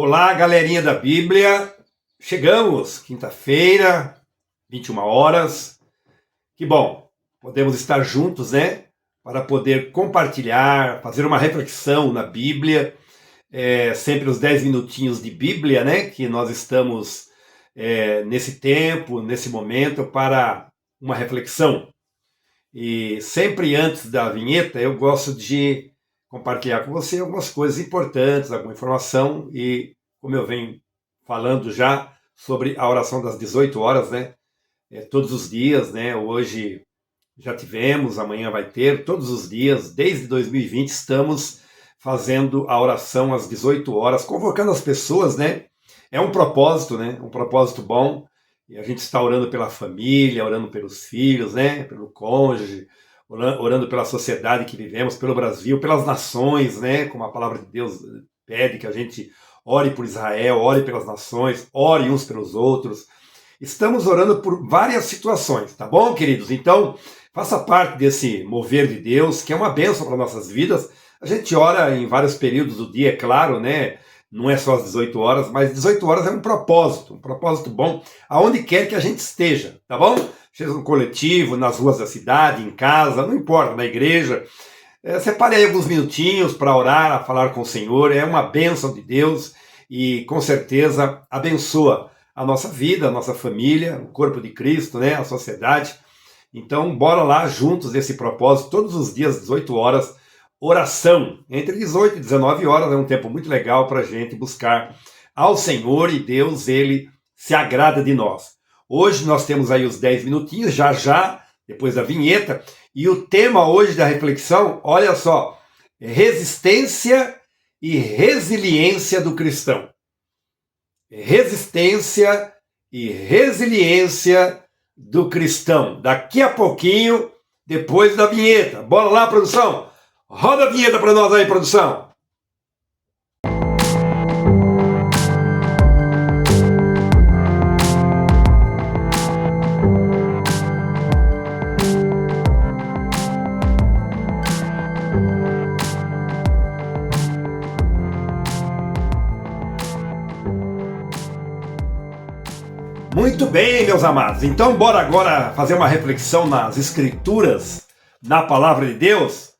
Olá, galerinha da Bíblia. Chegamos, quinta-feira, 21 horas. Que bom, podemos estar juntos, né? Para poder compartilhar, fazer uma reflexão na Bíblia. Sempre os 10 minutinhos de Bíblia, né? Que nós estamos nesse tempo, nesse momento, para uma reflexão. E sempre antes da vinheta, eu gosto de compartilhar com você algumas coisas importantes, alguma informação, e como eu venho falando já sobre a oração das 18 horas, né? Todos os dias, né? Hoje já tivemos, amanhã vai ter, todos os dias, desde 2020, estamos fazendo a oração às 18 horas, convocando as pessoas, né? É um propósito, né? Um propósito bom. E a gente está orando pela família, orando pelos filhos, né? Pelo cônjuge, orando pela sociedade que vivemos, pelo Brasil, pelas nações, né? Como a palavra de Deus pede que a gente ore por Israel, ore pelas nações, ore uns pelos outros. Estamos orando por várias situações, tá bom, queridos? Então, faça parte desse mover de Deus, que é uma bênção para nossas vidas. A gente ora em vários períodos do dia, é claro, né? Não é só às 18 horas, mas 18 horas é um propósito bom, aonde quer que a gente esteja, tá bom? Seja no coletivo, nas ruas da cidade, em casa, não importa, na igreja. Separe aí alguns minutinhos para orar, a falar com o Senhor, é uma bênção de Deus e com certeza abençoa a nossa vida, a nossa família, o corpo de Cristo, né, a sociedade. Então, bora lá juntos nesse propósito, todos os dias, 18 horas, oração. Entre 18 e 19 horas é um tempo muito legal para a gente buscar ao Senhor e Deus, Ele se agrada de nós. Hoje nós temos aí os 10 minutinhos, já, depois da vinheta, e o tema hoje da reflexão, olha só, resistência e resiliência do cristão. Resistência e resiliência do cristão. Daqui a pouquinho, depois da vinheta. Bora lá, produção? Roda a vinheta para nós aí, produção. Muito bem, meus amados. Então, bora agora fazer uma reflexão nas Escrituras, na Palavra de Deus.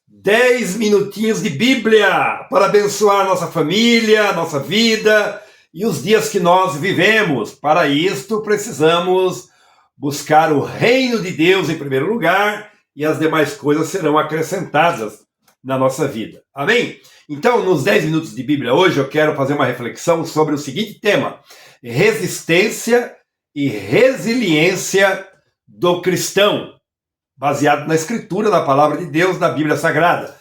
10 minutinhos de Bíblia para abençoar nossa família, nossa vida e os dias que nós vivemos. Para isto, precisamos buscar o reino de Deus em primeiro lugar e as demais coisas serão acrescentadas na nossa vida. Amém? Então, nos 10 minutos de Bíblia hoje, eu quero fazer uma reflexão sobre o seguinte tema: resistência e resiliência do cristão, baseado na Escritura, na Palavra de Deus, na Bíblia Sagrada.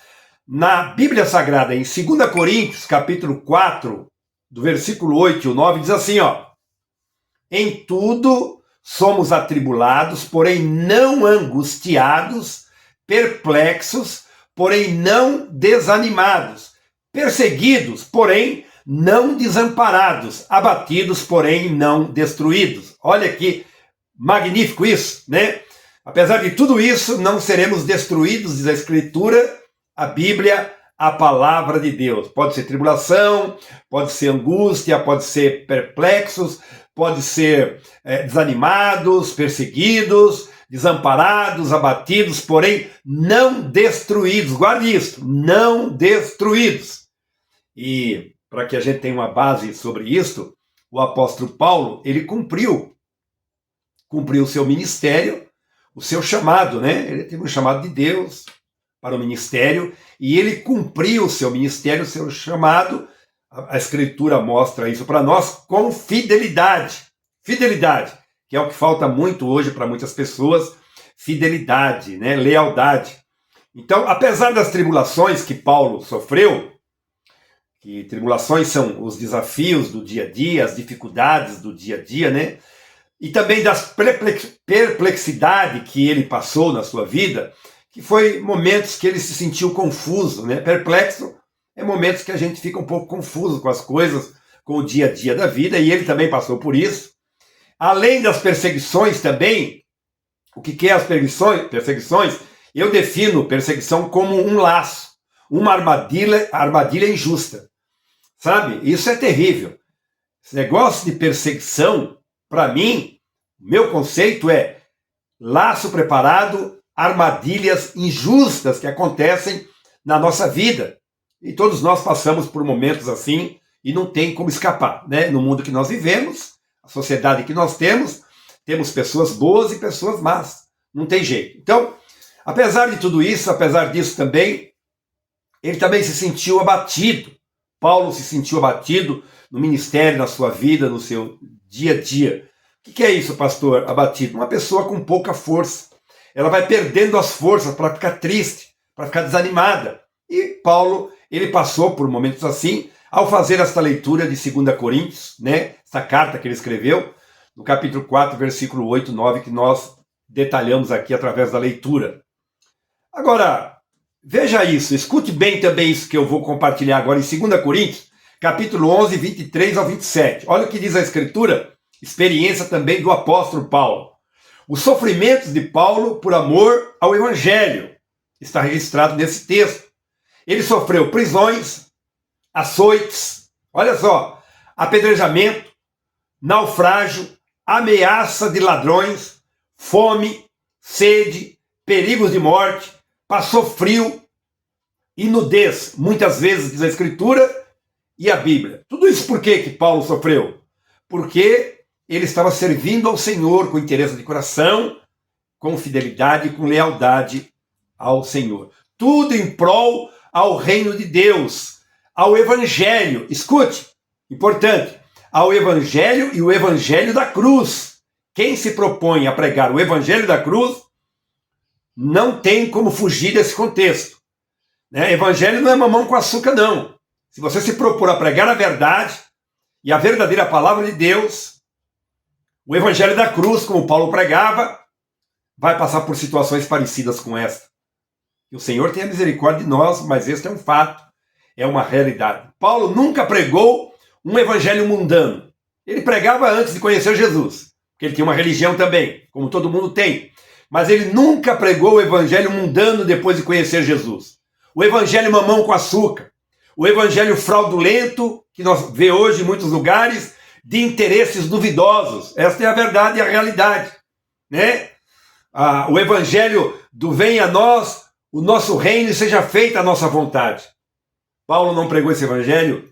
Na Bíblia Sagrada, em 2 Coríntios, capítulo 4, do versículo 8 e o 9, diz assim, ó: em tudo somos atribulados, porém não angustiados, perplexos, porém não desanimados, perseguidos, porém não desamparados, abatidos, porém não destruídos. Olha que magnífico isso, né? Apesar de tudo isso, não seremos destruídos, diz a Escritura, a Bíblia, a palavra de Deus. Pode ser tribulação, pode ser angústia, pode ser perplexos, pode ser desanimados, perseguidos, desamparados, abatidos, porém não destruídos. Guarde isso, não destruídos. E para que a gente tenha uma base sobre isso, o apóstolo Paulo, ele cumpriu o seu ministério, o seu chamado, né? Ele teve um chamado de Deus para o ministério e ele cumpriu o seu ministério, o seu chamado. A Escritura mostra isso para nós com fidelidade. Fidelidade, que é o que falta muito hoje para muitas pessoas. Fidelidade, né? Lealdade. Então, apesar das tribulações que Paulo sofreu, que tribulações são os desafios do dia a dia, as dificuldades do dia a dia, né? E também das perplexidade que ele passou na sua vida, que foi momentos que ele se sentiu confuso, né? Perplexo é momentos que a gente fica um pouco confuso com as coisas, com o dia a dia da vida, e ele também passou por isso. Além das perseguições também, o que é as perseguições? Eu defino perseguição como um laço, uma armadilha injusta. Sabe? Isso é terrível. Esse negócio de perseguição, para mim, meu conceito é laço preparado, armadilhas injustas que acontecem na nossa vida. E todos nós passamos por momentos assim e não tem como escapar, né? No mundo que nós vivemos, a sociedade que nós temos pessoas boas e pessoas más. Não tem jeito. Então, apesar de tudo isso, apesar disso também, ele também se sentiu abatido. Paulo se sentiu abatido no ministério, na sua vida, no seu dia a dia. O que é isso, pastor? Abatido? Uma pessoa com pouca força. Ela vai perdendo as forças para ficar triste, para ficar desanimada. E Paulo, ele passou por momentos assim, ao fazer esta leitura de 2 Coríntios, né? Essa carta que ele escreveu, no capítulo 4, versículo 8 e 9, que nós detalhamos aqui através da leitura. Agora, veja isso, escute bem também isso que eu vou compartilhar agora em 2 Coríntios, capítulo 11, 23 ao 27. Olha o que diz a Escritura, experiência também do apóstolo Paulo. Os sofrimentos de Paulo por amor ao Evangelho. Está registrado nesse texto. Ele sofreu prisões, açoites, olha só, apedrejamento, naufrágio, ameaça de ladrões, fome, sede, perigos de morte, passou frio e nudez, muitas vezes diz a Escritura e a Bíblia. Tudo isso por que Paulo sofreu? Porque ele estava servindo ao Senhor com interesse de coração, com fidelidade e com lealdade ao Senhor. Tudo em prol ao reino de Deus, ao Evangelho. Escute, importante, ao Evangelho e o Evangelho da cruz. Quem se propõe a pregar o Evangelho da cruz não tem como fugir desse contexto. Né? Evangelho não é mamão com açúcar, não. Se você se propor a pregar a verdade e a verdadeira palavra de Deus, o Evangelho da cruz, como Paulo pregava, vai passar por situações parecidas com esta. E o Senhor tenha misericórdia de nós, mas este é um fato, é uma realidade. Paulo nunca pregou um evangelho mundano. Ele pregava antes de conhecer Jesus, porque ele tinha uma religião também, como todo mundo tem. Mas ele nunca pregou o evangelho mundano depois de conhecer Jesus. O evangelho mamão com açúcar, o evangelho fraudulento, que nós vê hoje em muitos lugares, de interesses duvidosos. Esta é a verdade e a realidade. Né? O evangelho do venha a nós, o nosso reino e seja feita a nossa vontade. Paulo não pregou esse evangelho.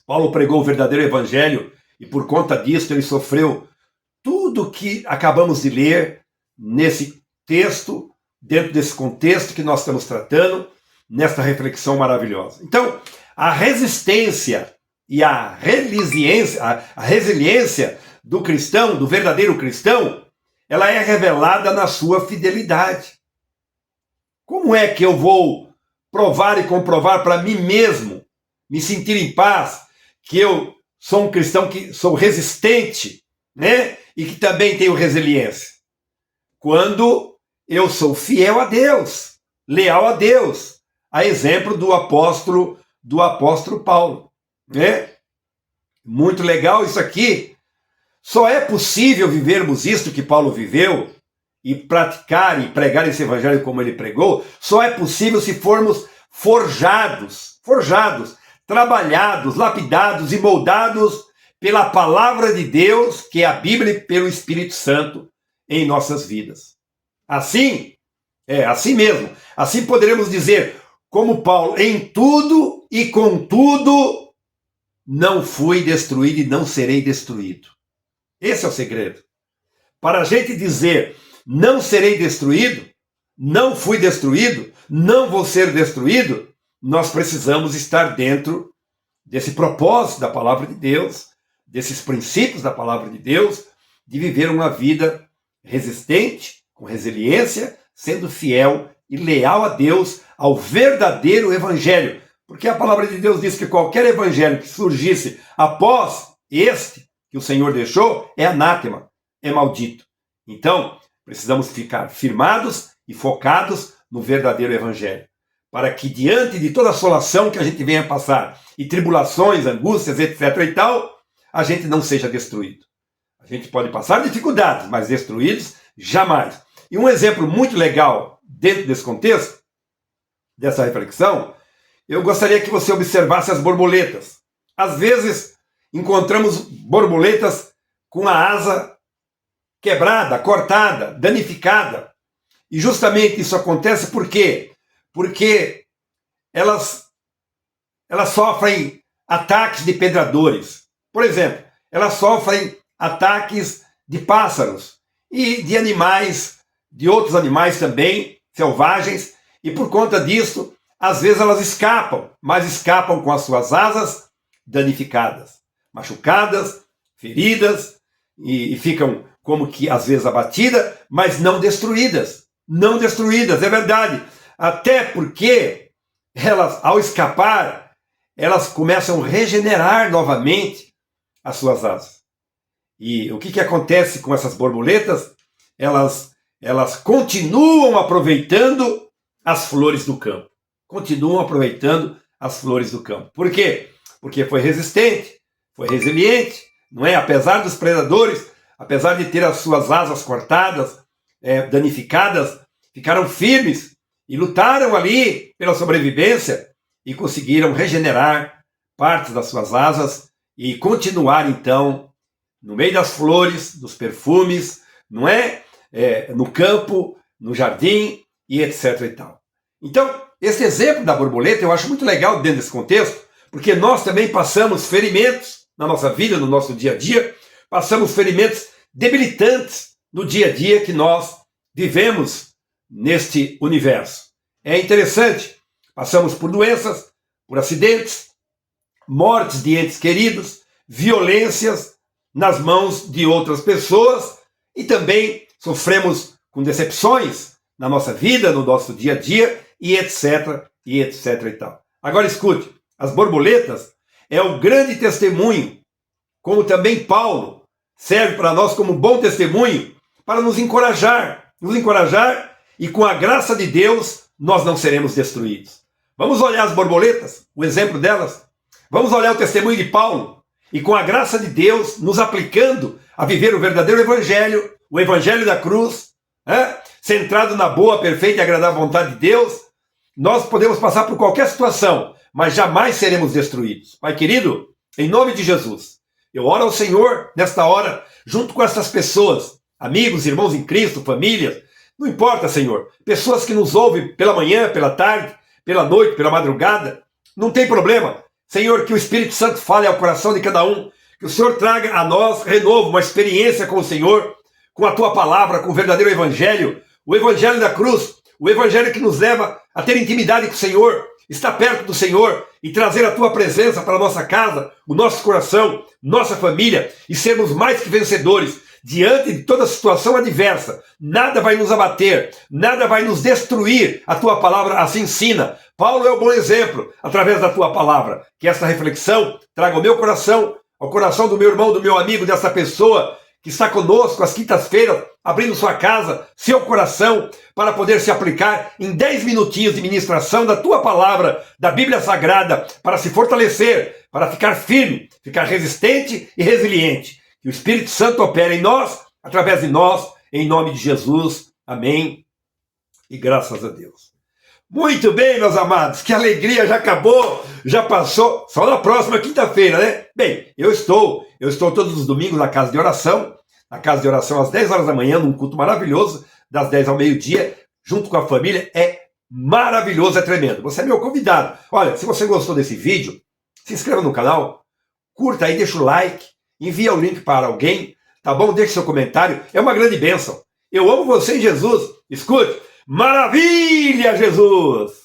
Paulo pregou o verdadeiro evangelho e por conta disso ele sofreu tudo que acabamos de ler nesse texto, dentro desse contexto que nós estamos tratando, nesta reflexão maravilhosa. Então, a resistência e a resiliência do cristão, do verdadeiro cristão, ela é revelada na sua fidelidade. Como é que eu vou provar e comprovar para mim mesmo, me sentir em paz, que eu sou um cristão que sou resistente, né? E que também tenho resiliência? Quando eu sou fiel a Deus, leal a Deus, a exemplo do apóstolo Paulo, né? Muito legal isso aqui. Só é possível vivermos isto que Paulo viveu e praticar e pregar esse evangelho como ele pregou, só é possível se formos forjados, trabalhados, lapidados e moldados pela palavra de Deus, que é a Bíblia, e pelo Espírito Santo em nossas vidas. Assim, assim mesmo. Assim poderemos dizer, como Paulo, em tudo e contudo, não fui destruído e não serei destruído. Esse é o segredo. Para a gente dizer, não serei destruído, não fui destruído, não vou ser destruído, nós precisamos estar dentro desse propósito da palavra de Deus, desses princípios da palavra de Deus, de viver uma vida resistente, com resiliência, sendo fiel e leal a Deus, ao verdadeiro evangelho. Porque a palavra de Deus diz que qualquer evangelho que surgisse após este que o Senhor deixou é anátema, é maldito. Então, precisamos ficar firmados e focados no verdadeiro evangelho, para que diante de toda assolação que a gente venha passar, e tribulações, angústias, etc. e tal, a gente não seja destruído. A gente pode passar dificuldades, mas destruídos, jamais. E um exemplo muito legal dentro desse contexto, dessa reflexão, eu gostaria que você observasse as borboletas. Às vezes encontramos borboletas com a asa quebrada, cortada, danificada. E justamente isso acontece por quê? Porque elas sofrem ataques de predadores. Por exemplo, elas sofrem ataques de pássaros e de animais, de outros animais também, selvagens, e por conta disso, às vezes elas escapam, mas escapam com as suas asas danificadas, machucadas, feridas, e ficam como que às vezes abatidas, mas não destruídas. Não destruídas, é verdade. Até porque elas, ao escapar, elas começam a regenerar novamente as suas asas. E o que acontece com essas borboletas? Elas continuam aproveitando as flores do campo. Continuam aproveitando as flores do campo. Por quê? Porque foi resistente, foi resiliente, não é? Apesar dos predadores, apesar de ter as suas asas cortadas, danificadas, ficaram firmes e lutaram ali pela sobrevivência e conseguiram regenerar partes das suas asas e continuar então no meio das flores, dos perfumes, não é? No campo, no jardim e etc e tal. Então, esse exemplo da borboleta eu acho muito legal dentro desse contexto, porque nós também passamos ferimentos na nossa vida, no nosso dia a dia, passamos ferimentos debilitantes no dia a dia que nós vivemos neste universo. É interessante, passamos por doenças, por acidentes, mortes de entes queridos, violências nas mãos de outras pessoas e também sofremos com decepções na nossa vida, no nosso dia a dia e etc e tal. Agora escute, as borboletas é um grande testemunho, como também Paulo serve para nós como bom testemunho para nos encorajar e com a graça de Deus nós não seremos destruídos. Vamos olhar as borboletas, o exemplo delas. Vamos olhar o testemunho de Paulo e com a graça de Deus nos aplicando a viver o verdadeiro evangelho, o evangelho da cruz, centrado na boa, perfeita e agradável vontade de Deus. Nós podemos passar por qualquer situação, mas jamais seremos destruídos. Pai querido, em nome de Jesus, eu oro ao Senhor nesta hora, junto com essas pessoas, amigos, irmãos em Cristo, famílias, não importa, Senhor, pessoas que nos ouvem pela manhã, pela tarde, pela noite, pela madrugada, não tem problema. Senhor, que o Espírito Santo fale ao coração de cada um, que o Senhor traga a nós renovo, uma experiência com o Senhor, com a Tua palavra, com o verdadeiro evangelho, o evangelho da cruz, o evangelho que nos leva a ter intimidade com o Senhor, estar perto do Senhor e trazer a Tua presença para a nossa casa, o nosso coração, nossa família e sermos mais que vencedores diante de toda situação adversa. Nada vai nos abater, nada vai nos destruir. A Tua palavra assim ensina. Paulo é o bom exemplo, através da Tua palavra. Que essa reflexão traga ao meu coração, ao coração do meu irmão, do meu amigo, dessa pessoa que está conosco às quintas-feiras, abrindo sua casa, seu coração, para poder se aplicar em 10 minutinhos de ministração da Tua palavra, da Bíblia Sagrada, para se fortalecer, para ficar firme, ficar resistente e resiliente. Que o Espírito Santo opere em nós, através de nós, em nome de Jesus. Amém. E graças a Deus. Muito bem, meus amados, que alegria, já acabou, já passou, só na próxima quinta-feira, né? Bem, eu estou todos os domingos na casa de oração às 10 horas da manhã, num culto maravilhoso, das 10 ao meio-dia, junto com a família, é maravilhoso, é tremendo. Você é meu convidado. Olha, se você gostou desse vídeo, se inscreva no canal, curta aí, deixa o like, envia o link para alguém, tá bom? Deixe seu comentário, é uma grande bênção. Eu amo você em Jesus. Escute, maravilha, Jesus!